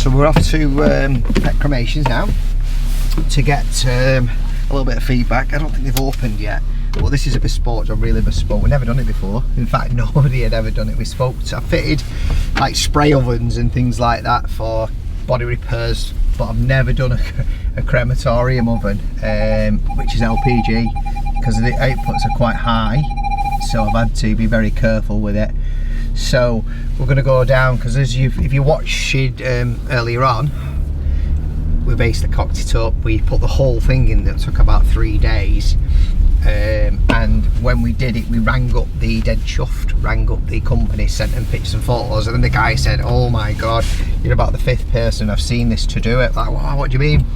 So we're off to Pet Cremations now to get a little bit of feedback. I don't think they've opened yet, but this is a bespoke job, really bespoke. We've never done it before. In fact, nobody had ever done it. We spoke to, I fitted like spray ovens and things like that for body repairs, but I've never done a crematorium oven, which is LPG, because the outputs are quite high, so I've had to be very careful with it. So we're going to go down, because as if you watched earlier on, we basically cocked it up. We put the whole thing in. That took about 3 days, and when we did it, we rang up the dead chuffed, rang up the company, sent them pictures and photos, and then the guy said, "Oh my god, you're about the 5th person I've seen this to do it." Like, wow, what do you mean?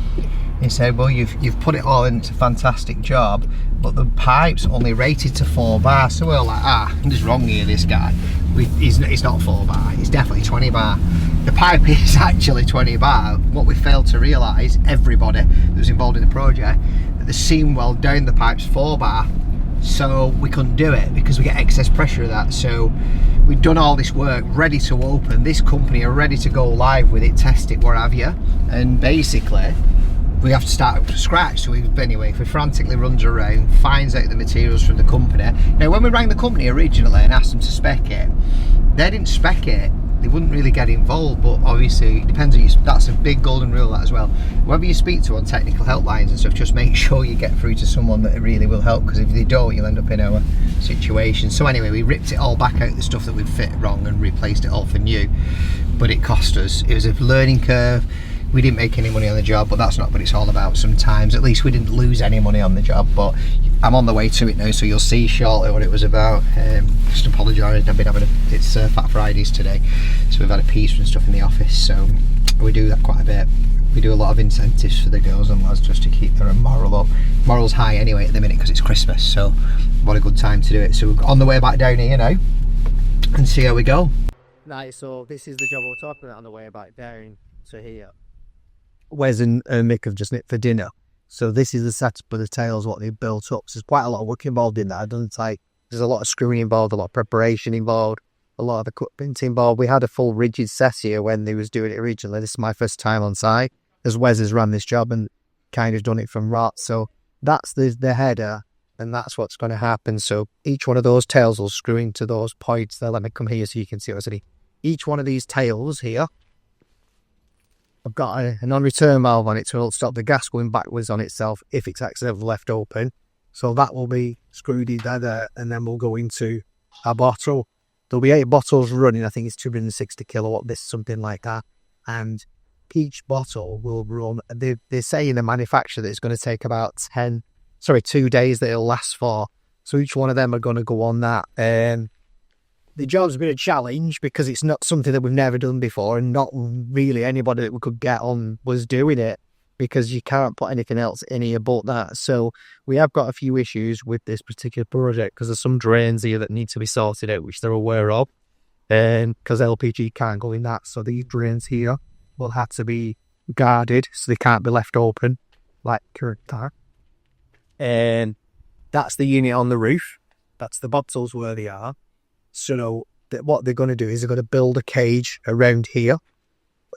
He said, "Well, you've put it all in. It's a fantastic job, but the pipe's only rated to 4 bar." So we're like, there's wrong here, this guy. He's not 4 bar, he's definitely 20 bar. The pipe is actually 20 bar. What we failed to realise, everybody that was involved in the project, that the seam weld down the pipe's 4 bar. So we couldn't do it because we get excess pressure of that. So we've done all this work, ready to open. This company are ready to go live with it, test it, what have you. And basically, we have to start from scratch. So anyway, we frantically runs around, finds out the materials from the company. Now, when we rang the company originally and asked them to spec it, they didn't spec it. They wouldn't really get involved, but obviously it depends on you. That's a big golden rule, that as well. Whoever you speak to on technical helplines and stuff, just make sure you get through to someone that really will help, because if they don't, you'll end up in our situation. So anyway, we ripped it all back out, the stuff that we'd fit wrong, and replaced it all for new. But it cost us. It was a learning curve. We didn't make any money on the job, but that's not what it's all about sometimes. At least we didn't lose any money on the job, but I'm on the way to it now, so you'll see shortly what it was about. Just apologise, I've been having it's Fat Fridays today, so we've had a piece and stuff in the office, so we do that quite a bit. We do a lot of incentives for the girls and lads just to keep their morale up. Morale's high anyway at the minute because it's Christmas, so what a good time to do it. So we're on the way back down here now and see how we go. Right, so this is the job we're talking about on the way back down to here. Wes and Mick have just nipped for dinner. So this is the setup of the tails, what they've built up. So there's quite a lot of work involved in that. There's a lot of screwing involved, a lot of preparation involved, a lot of equipment involved. We had a full rigid set here when they was doing it originally. This is my first time on site, as Wes has run this job and kind of done it from rot. So that's the header, and that's what's going to happen. So each one of those tails will screw into those points. They'll let me come here so you can see what I see. Each one of these tails here, I've got a non-return valve on it to stop the gas going backwards on itself if it's accidentally left open. So that will be screwed in there, and then we'll go into a bottle. There'll be 8 bottles running. I think it's 260 kilowatt, something like that. And each bottle will run. They say in the manufacturer that it's going to take about 2 days that it'll last for. So each one of them are going to go on that. The job's been a challenge because it's not something that we've never done before, and not really anybody that we could get on was doing it, because you can't put anything else in here but that. So we have got a few issues with this particular project because there's some drains here that need to be sorted out, which they're aware of, because LPG can't go in that. So these drains here will have to be guarded so they can't be left open like current tar. And that's the unit on the roof. That's the bottles where they are. So what they're going to do is they're going to build a cage around here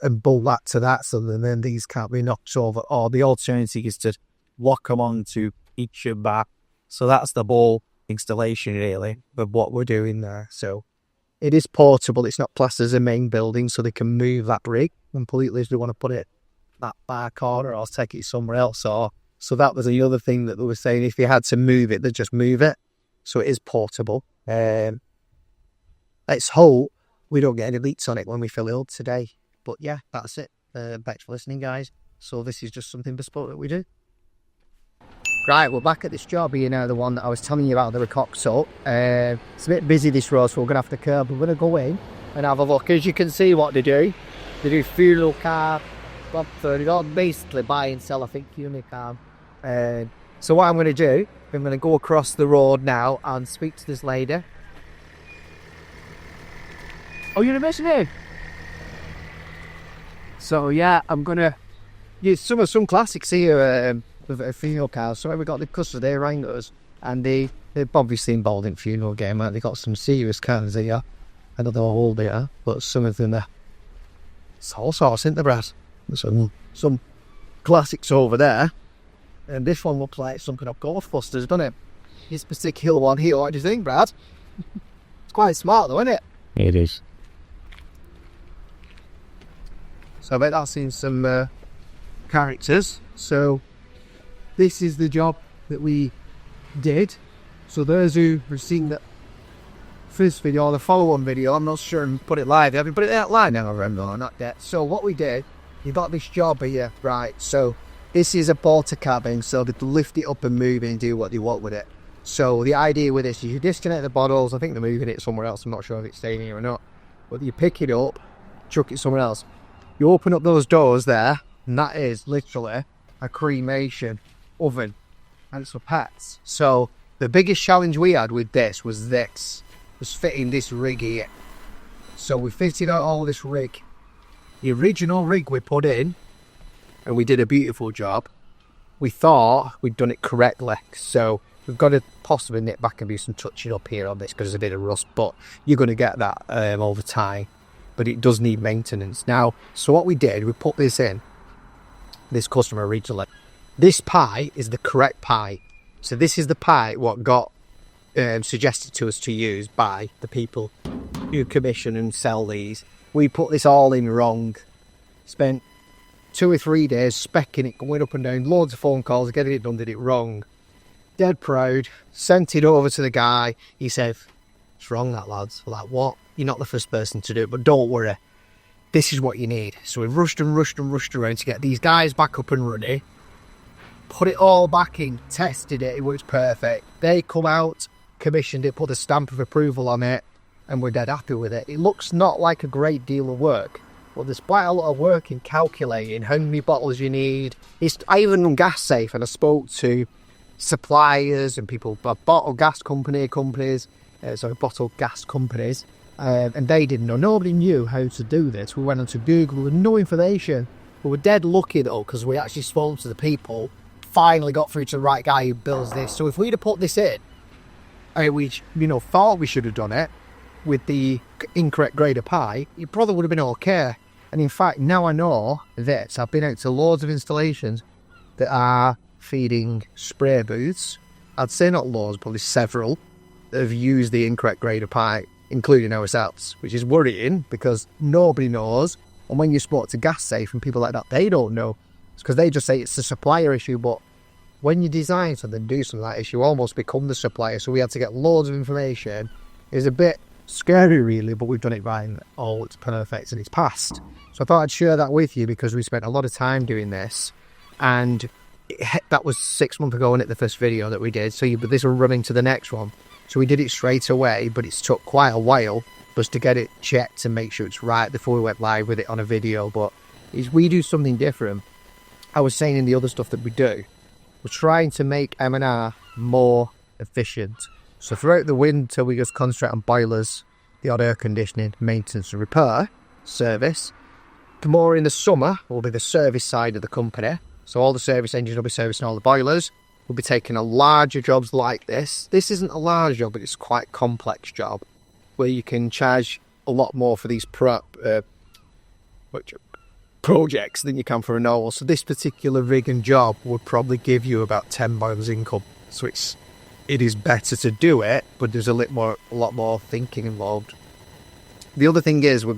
and bolt that to that, so that then these can't be knocked over. Or the alternative is to lock them onto each of that. So that's the whole installation really of what we're doing there. So it is portable. It's not classed as a main building, so they can move that rig completely if they want to put it that far corner or take it somewhere else. So that was the other thing that they were saying. If you had to move it, they'd just move it. So it is portable. Let's hope we don't get any leaks on it when we fill it up today. But yeah, that's it. Thanks for listening, guys. So this is just something bespoke that we do. Right, we're back at this job here now, the one that I was telling you about, the Recoxo. It's a bit busy this road, so we're going to have to curb. We're going to go in and have a look. As you can see what they do funeral car, they don't basically buy and sell, I think, unicorn. So what I'm going to do, I'm going to go across the road now and speak to this lady. Oh, you're missing it? So yeah, I'm gonna use some classics here with funeral cars. So we got the customer, they rang us, and they're obviously involved in funeral game. They got some serious cars here. I don't know how old they are, but some of them are It's all sorts, isn't there, Brad? Some classics over there. And this one looks like something of Ghostbusters, doesn't it? This particular one here, what do you think, Brad? It's quite smart though, isn't it? It is. So I bet that's in some characters. So this is the job that we did. So those who have seen the first video or the follow-on video, I'm not sure and put it live. Have you put it out live now? No, not yet. So what we did, you got this job here, right? So this is a porter cabin, so they can lift it up and move it and do what they want with it. So the idea with this is you disconnect the bottles. I think they're moving it somewhere else. I'm not sure if it's staying here or not. But you pick it up, chuck it somewhere else. You open up those doors there, and that is literally a cremation oven. And it's for pets. So the biggest challenge we had with this was fitting this rig here. So we fitted out all this rig. The original rig we put in, and we did a beautiful job. We thought we'd done it correctly. So we've got to possibly nip back and do some touching up here on this because there's a bit of rust, but you're going to get that over time. But it does need maintenance. Now, so what we did, we put this in, this customer originally. This pie is the correct pie. So this is the pie what got suggested to us to use by the people who commission and sell these. We put this all in wrong. Spent 2 or 3 days specking it, going up and down, loads of phone calls, getting it done, did it wrong. Dead proud, sent it over to the guy. He said, it's wrong that, lads. We're like, what? You're not the first person to do it, but don't worry. This is what you need. So we rushed around to get these guys back up and running. Put it all back in, tested it, it works perfect. They come out, commissioned it, put a stamp of approval on it, and we're dead happy with it. It looks not like a great deal of work, but there's quite a lot of work in calculating how many bottles you need. I even run Gas Safe, and I spoke to suppliers and people, bottled gas companies, and they didn't know. Nobody knew how to do this. We went onto Google with no information. We were dead lucky though, because we actually spoke to the people, finally got through to the right guy who builds this. So if we'd have put this in, we thought we should have done it with the incorrect grade of pie, it probably would have been okay. And in fact, now I know this, I've been out to loads of installations that are feeding spray booths. I'd say not loads, probably several, that have used the incorrect grade of pie, including ourselves, which is worrying because nobody knows. And when you spoke to Gas Safe and people like that, they don't know. It's because they just say it's a supplier issue, but when you design something, do something like this, you almost become the supplier. So we had to get loads of information. It's a bit scary really, but we've done it right and it's perfect and it's passed. So I thought I'd share that with you because we spent a lot of time doing this, and that was 6 months ago, wasn't it, the first video that we did. So but this will run into the next one. So we did it straight away, but it's took quite a while just to get it checked and make sure it's right before we went live with it on a video. But we do something different. I was saying in the other stuff that we do, we're trying to make M&R more efficient. So throughout the winter, we just concentrate on boilers, the odd air conditioning, maintenance and repair service. The more in the summer will be the service side of the company. So all the service engines will be servicing all the boilers. We'll be taking on larger jobs like this. This isn't a large job, but it's quite a complex job where you can charge a lot more for these projects than you can for a normal. So this particular rig and job would probably give you about 10 boilers income. So it is better to do it, but there's a lot more thinking involved. The other thing is we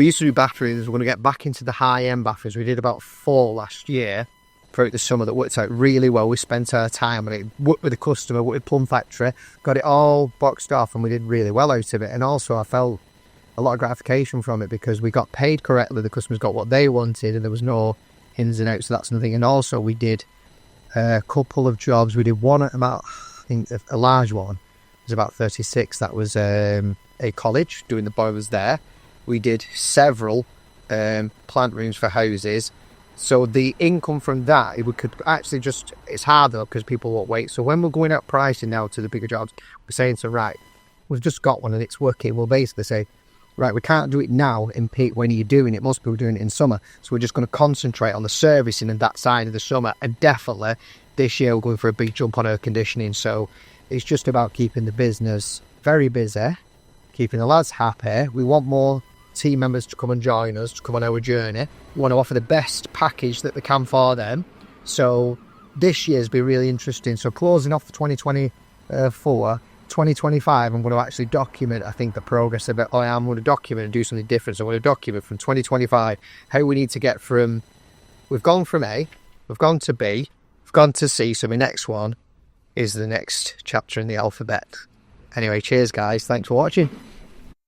used to do batteries. We're going to get back into the high-end batteries. We did about 4 last year throughout the summer that worked out really well. We spent our time on it, worked with the customer, worked with Plum Factory, got it all boxed off, and we did really well out of it. And also I felt a lot of gratification from it because we got paid correctly. The customers got what they wanted and there was no ins and outs. So that's another thing. And also we did a couple of jobs. We did one at about, I think a large one was about 36. That was a college doing the boilers there. We did several plant rooms for houses. So the income from that, we could actually it's harder because people won't wait. So when we're going out pricing now to the bigger jobs, we're saying, so right, we've just got one and it's working. We'll basically say, right, we can't do it now in peak when you're doing it. Most people are doing it in summer. So we're just going to concentrate on the servicing and that side of the summer. And definitely this year we're going for a big jump on air conditioning. So it's just about keeping the business very busy, keeping the lads happy. We want more team members to come and join us, to come on our journey. We want to offer the best package that they can for them. So this year's been really interesting. So closing off the 2024, 2025, I'm going to actually document, I think, the progress of it. I'm going to document and do something different. So I'm going to document from 2025 how we need to get from, we've gone from A, we've gone to B, we've gone to C. So my next one is the next chapter in the alphabet. Anyway, cheers guys, thanks for watching.